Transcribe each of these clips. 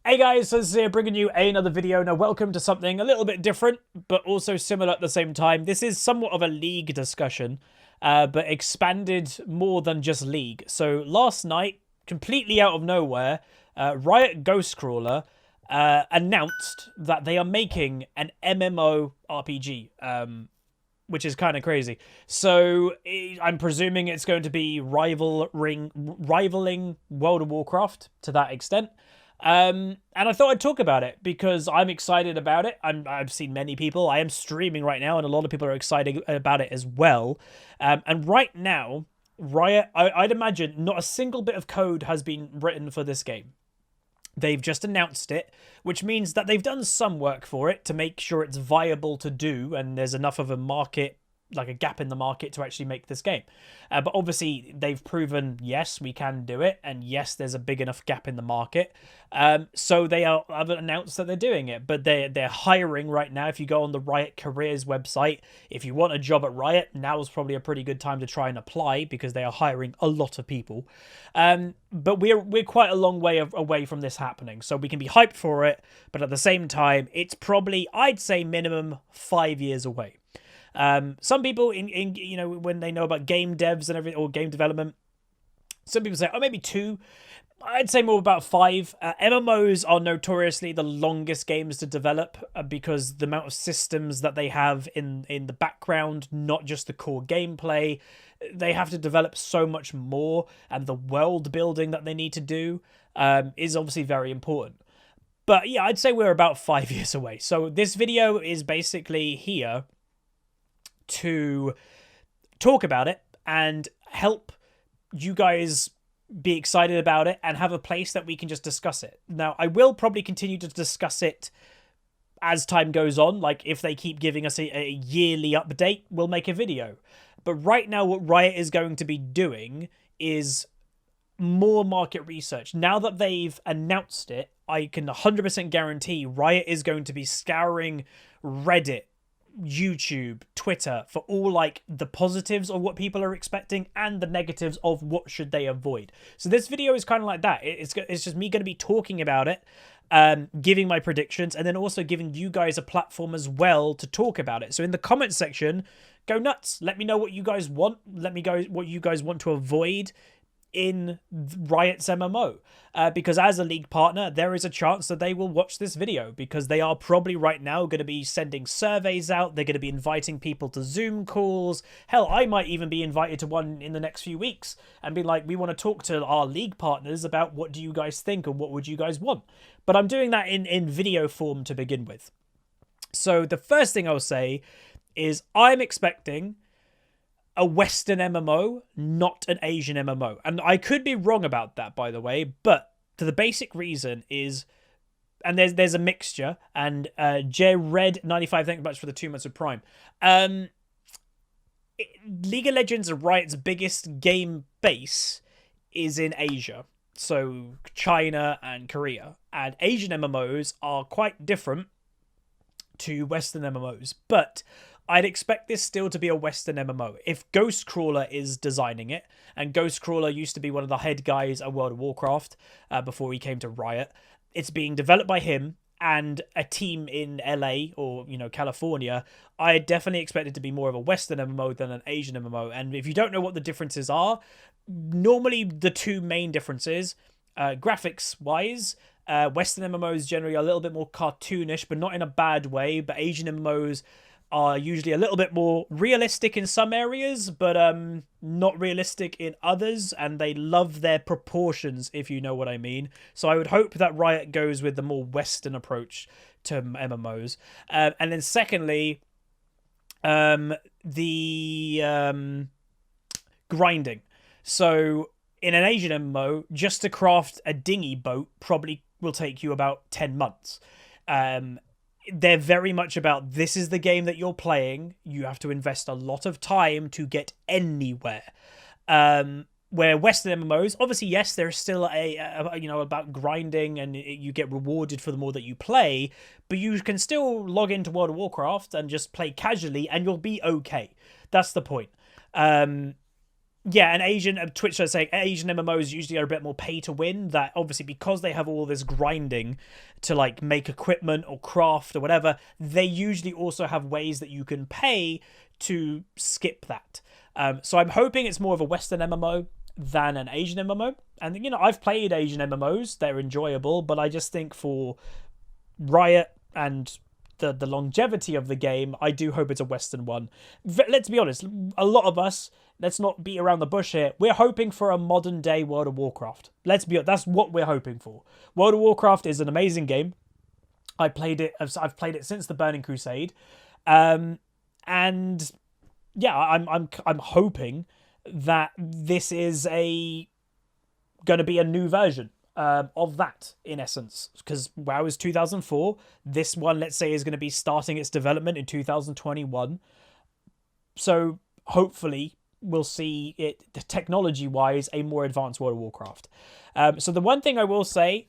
Hey guys, so this is here bringing you another video. Now, welcome to something a little bit different, but also similar at the same time. This is somewhat of a League discussion, but expanded more than just League. So last night, completely out of nowhere, Riot Ghostcrawler announced that they are making an MMO RPG, which is kind of crazy. So I'm presuming it's going to be rivaling World of Warcraft to that extent. And I thought I'd talk about it because I'm excited about it. I've seen many people. I am streaming right now, and a lot of people are excited about it as well. And right now, Riot, I'd imagine not a single bit of code has been written for this game. They've just announced it, which means that they've done some work for it to make sure it's viable to do, and there's enough of a market, like a gap in the market, to actually make this game. But obviously, they've proven, yes, we can do it, and yes, there's a big enough gap in the market. So they have announced that they're doing it, but they're hiring right now. If you go on the Riot Careers website, if you want a job at Riot, now is probably a pretty good time to try and apply because they are hiring a lot of people. But we're quite a long way away from this happening, so we can be hyped for it, but at the same time, it's probably, I'd say, minimum 5 years away. Some people in when they know about game devs and everything, or game development, some people say, oh, maybe 2. I'd say more about 5. MMOs are notoriously the longest games to develop because the amount of systems that they have in the background, not just the core gameplay, they have to develop so much more, and the world building that they need to do is obviously very important. But yeah, I'd say we're about 5 years away. So this video is basically here to talk about it and help you guys be excited about it and have a place that we can just discuss it. Now, I will probably continue to discuss it as time goes on. Like, if they keep giving us a yearly update, we'll make a video. But right now, what Riot is going to be doing is more market research. Now that they've announced it, I can 100% guarantee Riot is going to be scouring Reddit, YouTube, Twitter for all like the positives of what people are expecting and the negatives of what should they avoid. So this video is kind of like that. It's just me going to be talking about it, giving my predictions, and then also giving you guys a platform as well to talk about it. So in the comment section, go nuts. Let me know what you guys want. Let me go what you guys want to avoid in Riot's MMO, because as a League partner, there is a chance that they will watch this video, because they are probably right now going to be sending surveys out. They're going to be inviting people to Zoom calls. Hell, I might even be invited to one in the next few weeks and be like, we want to talk to our League partners about what do you guys think and what would you guys want. But I'm doing that in video form to begin with. So the first thing I'll say is I'm expecting a Western MMO, not an Asian MMO. And I could be wrong about that, by the way, but the basic reason is, and there's a mixture, and Red95, thank you much for the 2 months of Prime. League of Legends and Riot's biggest game base is in Asia, so China and Korea. And Asian MMOs are quite different to Western MMOs, but I'd expect this still to be a Western MMO. If Ghostcrawler is designing it, and Ghostcrawler used to be one of the head guys at World of Warcraft before he came to Riot, it's being developed by him and a team in LA or, California. I definitely expect it to be more of a Western MMO than an Asian MMO. And if you don't know what the differences are, normally the two main differences, graphics-wise, Western MMOs generally are a little bit more cartoonish, but not in a bad way, but Asian MMOs are usually a little bit more realistic in some areas, but not realistic in others, and they love their proportions, if you know what I mean. So I would hope that Riot goes with the more Western approach to MMOs. And then secondly, the grinding. So in an Asian MMO, just to craft a dinghy boat probably will take you about 10 months. They're very much about, this is the game that you're playing. You have to invest a lot of time to get anywhere. Where Western MMOs, obviously, yes, there's still about grinding, and you get rewarded for the more that you play, but you can still log into World of Warcraft and just play casually, and you'll be okay. That's the point. Yeah, and Asian Twitch are saying Asian MMOs usually are a bit more pay to win. That obviously because they have all this grinding to like make equipment or craft or whatever, they usually also have ways that you can pay to skip that. So I'm hoping it's more of a Western MMO than an Asian MMO. And I've played Asian MMOs; they're enjoyable, but I just think for Riot and the longevity of the game, I do hope it's a Western one. Let's be honest, a lot of us, let's not beat around the bush here, we're hoping for a modern day World of Warcraft. That's what we're hoping for. World of Warcraft is an amazing game. I've played it since the Burning Crusade. And yeah, I'm hoping that this is going to be a new version of that, in essence, because WoW is 2004. This one, let's say, is going to be starting its development in 2021. So hopefully we'll see it, technology-wise, a more advanced World of Warcraft. So the one thing I will say,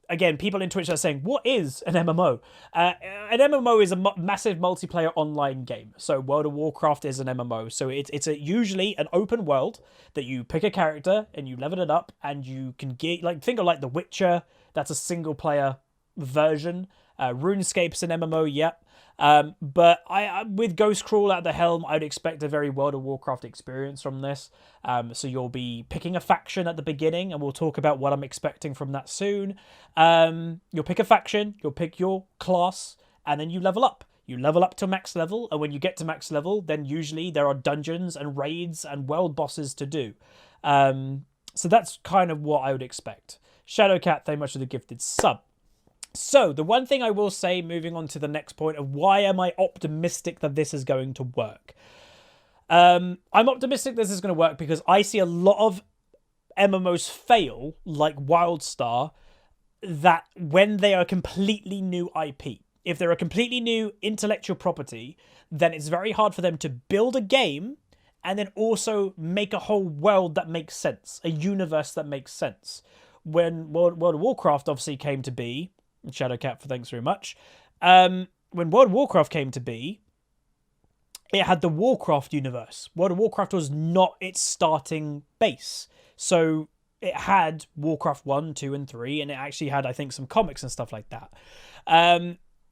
again, people in Twitch are saying, what is an MMO? An MMO is a massive multiplayer online game. So World of Warcraft is an MMO. So it's usually an open world that you pick a character and you level it up and you can get, like, think of like The Witcher. That's a single player version. RuneScape's an MMO, yep. But with Ghostcrawl at the helm, I'd expect a very World of Warcraft experience from this. So you'll be picking a faction at the beginning, and we'll talk about what I'm expecting from that soon. You'll pick a faction, you'll pick your class, and then you level up. You level up to max level, and when you get to max level, then usually there are dungeons and raids and world bosses to do. So that's kind of what I would expect. Shadowcat, thank you much for the gifted sub. So, the one thing I will say, moving on to the next point of why am I optimistic that this is going to work? I'm optimistic this is going to work because I see a lot of MMOs fail, like WildStar, that when they are completely new IP. If they're a completely new intellectual property, then it's very hard for them to build a game and then also make a whole world that makes sense, a universe that makes sense. When World of Warcraft obviously came to be, Shadowcat, for thanks very much. When World of Warcraft came to be, it had the Warcraft universe. World of Warcraft was not its starting base. So it had Warcraft 1, 2, and 3, and it actually had, I think, some comics and stuff like that.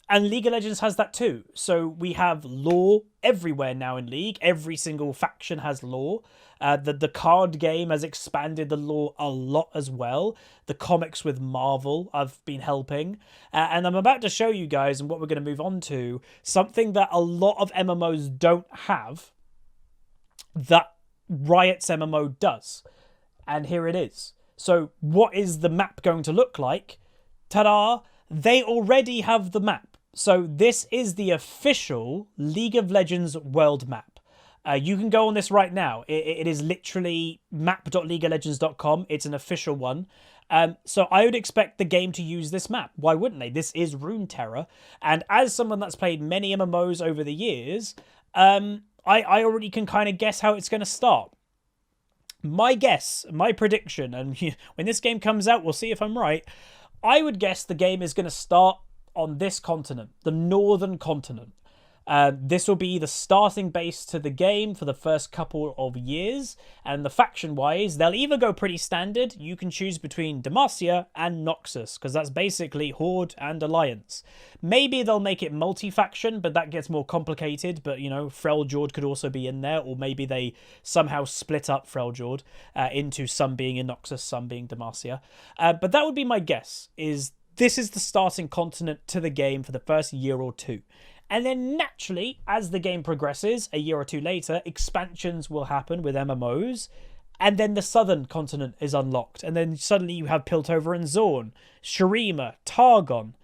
And League of Legends has that too. So we have lore everywhere now in League. Every single faction has lore. The card game has expanded the lore a lot as well. The comics with Marvel have been helping. And I'm about to show you guys, and what we're going to move on to, something that a lot of MMOs don't have that Riot's MMO does. And here it is. So what is the map going to look like? Ta-da! They already have the map. So this is the official League of Legends world map. You can go on this right now. It is literally map.leagueoflegends.com. It's an official one. So I would expect the game to use this map. Why wouldn't they? This is Runeterra. And as someone that's played many MMOs over the years, I already can kind of guess how it's going to start. My guess, my prediction, and when this game comes out, we'll see if I'm right. I would guess the game is going to start on this continent, the northern continent. This will be the starting base to the game for the first couple of years. And the faction-wise, they'll either go pretty standard. You can choose between Demacia and Noxus, because that's basically Horde and Alliance. Maybe they'll make it multi-faction, but that gets more complicated. But, Freljord could also be in there, or maybe they somehow split up Freljord into some being in Noxus, some being Demacia. But that would be my guess, is this is the starting continent to the game for the first year or two. And then naturally, as the game progresses, a year or two later, expansions will happen with MMOs. And then the southern continent is unlocked. And then suddenly you have Piltover and Zorn, Shurima, Targon.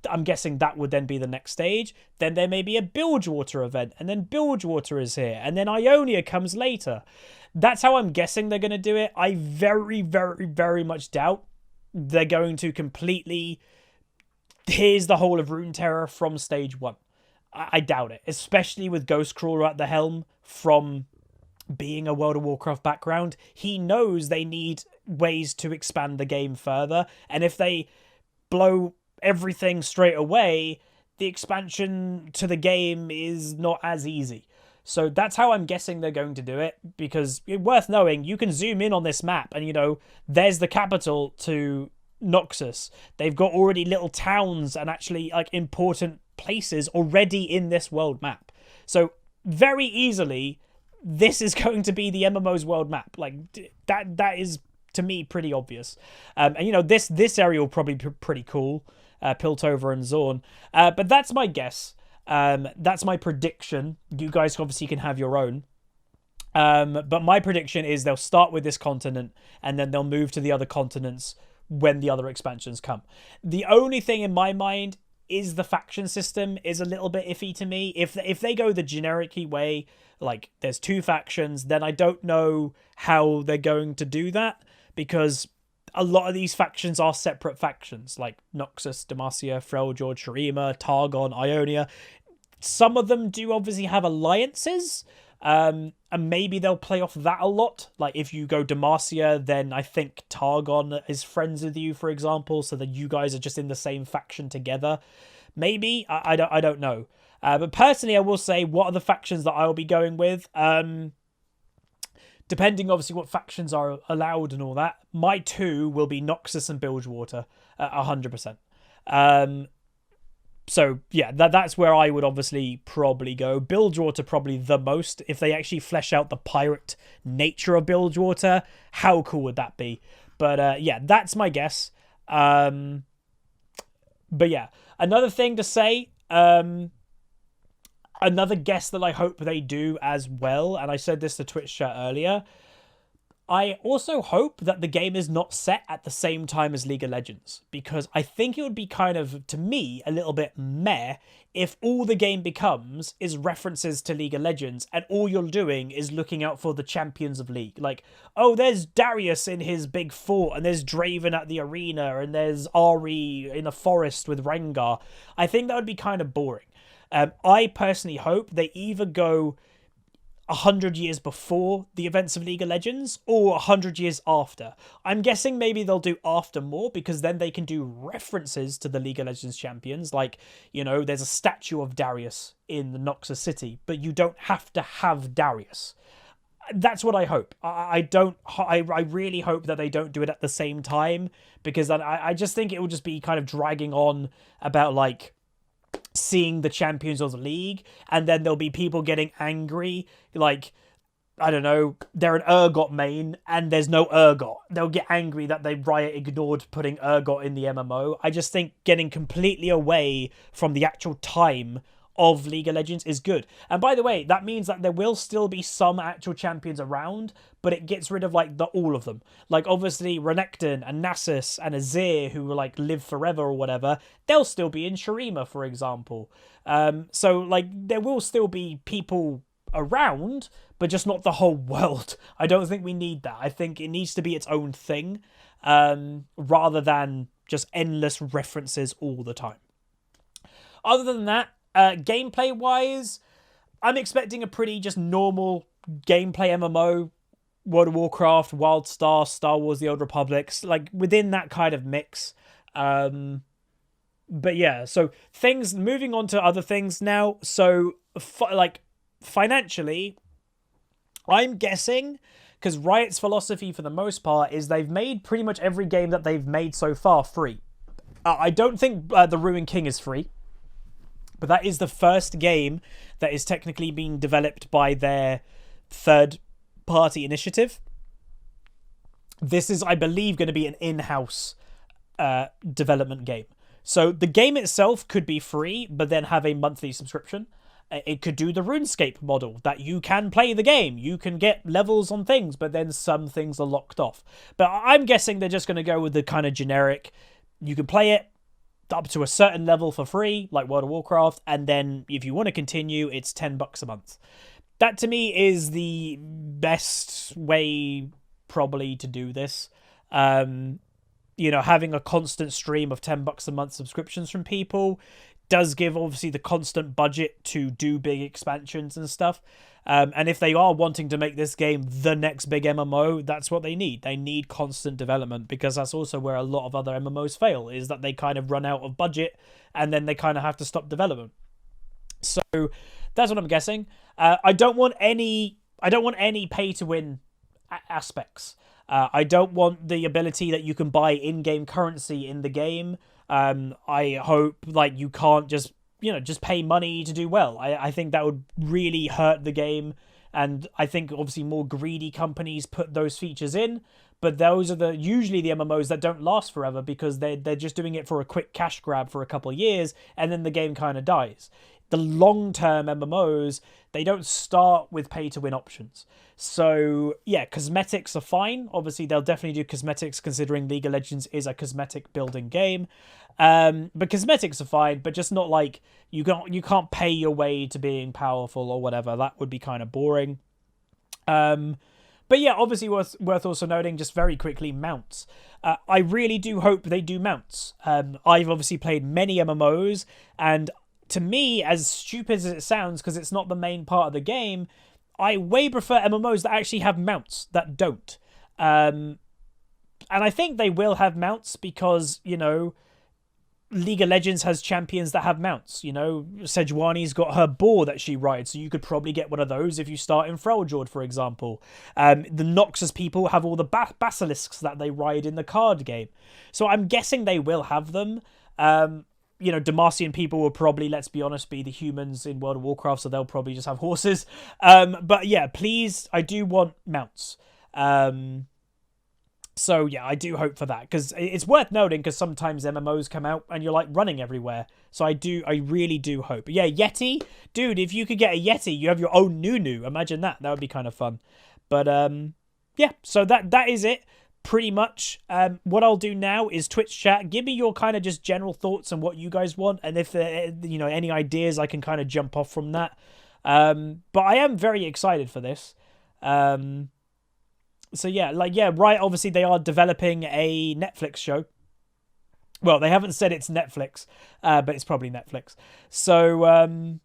I'm guessing that would then be the next stage. Then there may be a Bilgewater event. And then Bilgewater is here. And then Ionia comes later. That's how I'm guessing they're going to do it. I very, very, very much doubt they're going to completely... Here's the whole of Runeterra from stage 1. I doubt it, especially with Ghostcrawler at the helm from being a World of Warcraft background. He knows they need ways to expand the game further, and if they blow everything straight away, the expansion to the game is not as easy. So that's how I'm guessing they're going to do it, because worth knowing, you can zoom in on this map and, you know, there's the capital to Noxus. They've got already little towns and actually like important places already in this world map. So very easily, this is going to be the MMO's world map. Like that is, to me, pretty obvious. And you know, this area will probably be pretty cool. Piltover and Zorn. But that's my guess. That's my prediction. You guys obviously can have your own. But my prediction is they'll start with this continent and then they'll move to the other continents when the other expansions come. The only thing in my mind is the faction system is a little bit iffy to me. If they go the generic-y way, like there's 2 factions, then I don't know how they're going to do that, because a lot of these factions are separate factions, like Noxus, Demacia, Freljord, Shurima, Targon, Ionia. Some of them do obviously have alliances, and maybe they'll play off that a lot. Like if you go Demacia, then I think Targon is friends with you, for example, so that you guys are just in the same faction together. Maybe, I don't know. But personally, I will say, what are the factions that I'll be going with? Depending, obviously, what factions are allowed and all that, my 2 will be Noxus and Bilgewater, 100%. So, yeah, that's where I would obviously probably go. Bilgewater probably the most. If they actually flesh out the pirate nature of Bilgewater, how cool would that be? But, yeah, that's my guess. But, yeah, another thing to say, another guess that I hope they do as well, and I said this to Twitch chat earlier, I also hope that the game is not set at the same time as League of Legends, because I think it would be kind of, to me, a little bit meh if all the game becomes is references to League of Legends and all you're doing is looking out for the champions of League. Like, oh, there's Darius in his big fort, and there's Draven at the arena, and there's Ahri in a forest with Rengar. I think that would be kind of boring. I personally hope they either go 100 years before the events of League of Legends or 100 years after. I'm guessing maybe they'll do after more, because then they can do references to the League of Legends champions. Like, you know, there's a statue of Darius in the Noxus city, but you don't have to have Darius. That's what I hope. I really hope that they don't do it at the same time, because I just think it will just be kind of dragging on about, like, seeing the champions of the league, and then there'll be people getting angry, like, I don't know, they're an Urgot main and there's no Urgot. They'll get angry that Riot ignored putting Urgot in the MMO. I just think getting completely away from the actual time of League of Legends is good. And by the way, that means that there will still be some actual champions around, but it gets rid of, like, all of them. Like, obviously, Renekton and Nasus and Azir, who will, like, live forever or whatever, they'll still be in Shurima, for example. So, like, there will still be people around, but just not the whole world. I don't think we need that. I think it needs to be its own thing, rather than just endless references all the time. Other than that, gameplay-wise, I'm expecting a pretty just normal gameplay MMO. World of Warcraft, WildStar, Star Wars The Old Republic, like within that kind of mix. But yeah, so things, moving on to other things now. So, like, financially, I'm guessing, because Riot's philosophy for the most part is they've made pretty much every game that they've made so far free. I don't think The Ruined King is free, but that is the first game that is technically being developed by their third-party initiative. This is, I believe, going to be an in-house development game. So the game itself could be free, but then have a monthly subscription. It could do the RuneScape model, that you can play the game. You can get levels on things, but then some things are locked off. But I'm guessing they're just going to go with the kind of generic, you can play it up to a certain level for free, like World of Warcraft, and then if you want to continue, it's $10 a month. That, to me, is the best way, probably, to do this. You know, having a constant stream of $10 a month subscriptions from people does give, obviously, the constant budget to do big expansions and stuff. And if they are wanting to make this game the next big MMO, that's what they need. They need constant development, because that's also where a lot of other MMOs fail, is that they kind of run out of budget and then they kind of have to stop development. So That's what I'm guessing. I don't want any pay to win aspects. I don't want the ability that you can buy in-game currency in the game. I hope like you can't just pay money to do well. I think that would really hurt the game. And I think obviously more greedy companies put those features in, but those are usually the MMOs that don't last forever because they're just doing it for a quick cash grab for a couple of years and then the game kind of dies. The long-term MMOs, they don't start with pay-to-win options. So, yeah, cosmetics are fine. Obviously, they'll definitely do cosmetics considering League of Legends is a cosmetic building game. But cosmetics are fine, but just not like you can't pay your way to being powerful or whatever. That would be kind of boring. But yeah, obviously worth also noting, just very quickly, mounts. I really do hope they do mounts. I've obviously played many MMOs, and to me, as stupid as it sounds, because it's not the main part of the game, I way prefer MMOs that actually have mounts that don't. And I think they will have mounts because, League of Legends has champions that have mounts. Sejuani's got her boar that she rides, so you could probably get one of those if you start in Freljord, for example. The Noxus people have all the basilisks that they ride in the card game. So I'm guessing they will have them. Demacian people will probably, let's be honest, be the humans in World of Warcraft, so they'll probably just have horses. But yeah, please, I do want mounts. So yeah, I do hope for that, because it's worth noting, because sometimes MMOs come out and you're like running everywhere. So I really do hope. But yeah, Yeti, dude, if you could get a Yeti, you have your own Nunu. Imagine that. That would be kind of fun. But yeah, so that is it. Pretty much. What I'll do now is Twitch chat. Give me your kind of just general thoughts on what you guys want, and if any ideas, I can kind of jump off from that. But I am very excited for this. So yeah, right. Obviously, they are developing a Netflix show. Well, they haven't said it's Netflix, but it's probably Netflix. So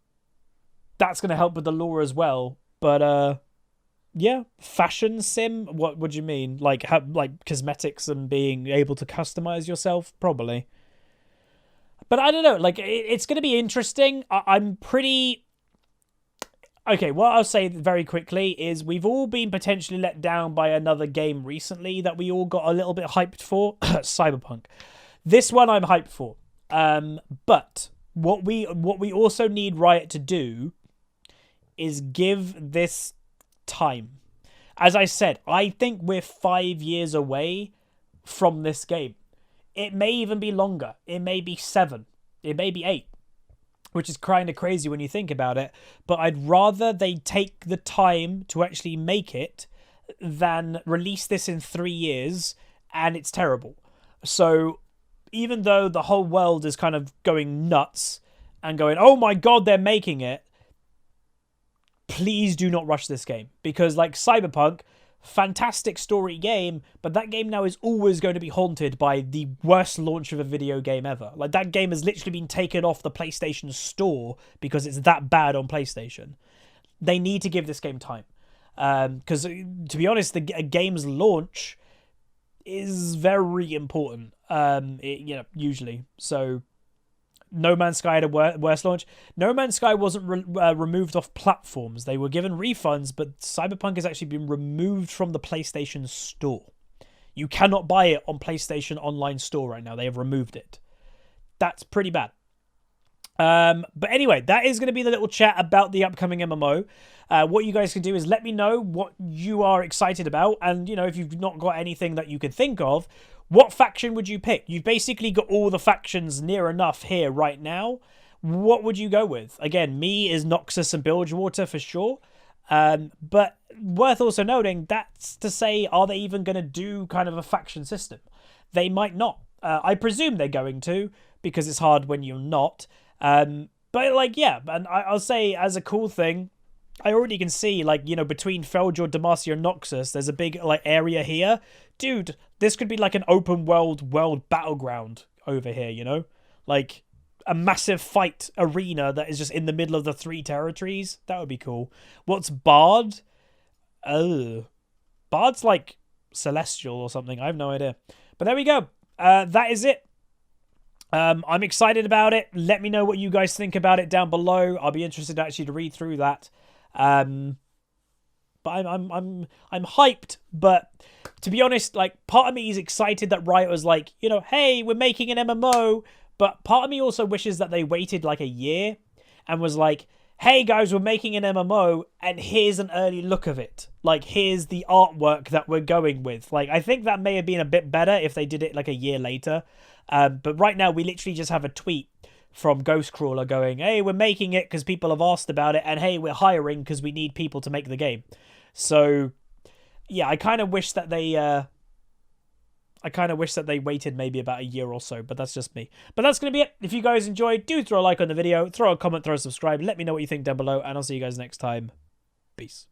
that's going to help with the lore as well. But yeah, fashion sim. What would you mean? Like cosmetics and being able to customize yourself, probably. But I don't know. Like it's going to be interesting. I'm pretty. Okay, what I'll say very quickly is we've all been potentially let down by another game recently that we all got a little bit hyped for. Cyberpunk. This one I'm hyped for. But what we also need Riot to do is give this time. As I said, I think we're 5 years away from this game. It may even be longer. It may be 7. It may be 8. Which is kind of crazy when you think about it. But I'd rather they take the time to actually make it than release this in 3 years and it's terrible. So even though the whole world is kind of going nuts and going, oh my god, they're making it, please do not rush this game. Because like Cyberpunk, fantastic story game, but that game now is always going to be haunted by the worst launch of a video game ever. Like that game has literally been taken off the PlayStation Store because it's that bad on PlayStation. They need to give this game time. Because to be honest, a game's launch is very important. Usually. So No Man's Sky had a worse launch. No Man's Sky wasn't removed off platforms. They were given refunds, but Cyberpunk has actually been removed from the PlayStation Store. You cannot buy it on PlayStation Online Store right now. They have removed it. That's pretty bad. But anyway, that is going to be the little chat about the upcoming MMO. What you guys can do is let me know what you are excited about. And, if you've not got anything that you could think of, what faction would you pick? You've basically got all the factions near enough here right now. What would you go with? Again, me is Noxus and Bilgewater for sure. But worth also noting, that's to say, are they even going to do kind of a faction system? They might not. I presume they're going to, because it's hard when you're not. But yeah, and I'll say as a cool thing, I already can see, between Freljord, Demacia, and Noxus, there's a big, area here. Dude, this could be like an open world battleground over here, Like, a massive fight arena that is just in the middle of the 3 territories. That would be cool. What's Bard? Oh. Bard's like Celestial or something. I have no idea. But there we go. That is it. I'm excited about it. Let me know what you guys think about it down below. I'll be interested actually to read through that. But I'm hyped. But to be honest, like, part of me is excited that Riot was like, you know, hey, we're making an MMO. But part of me also wishes that they waited like a year and was like, hey guys, we're making an MMO and here's an early look of it. Like, here's the artwork that we're going with. Like, I think that may have been a bit better if they did it like a year later. But right now we literally just have a tweet from Ghostcrawler going, hey, we're making it because people have asked about it, and hey, we're hiring because we need people to make the game. So yeah, I kind of wish that they waited maybe about a year or so, but that's just me. But that's going to be it. If you guys enjoyed, do throw a like on the video, throw a comment, throw a subscribe. Let me know what you think down below, and I'll see you guys next time. Peace.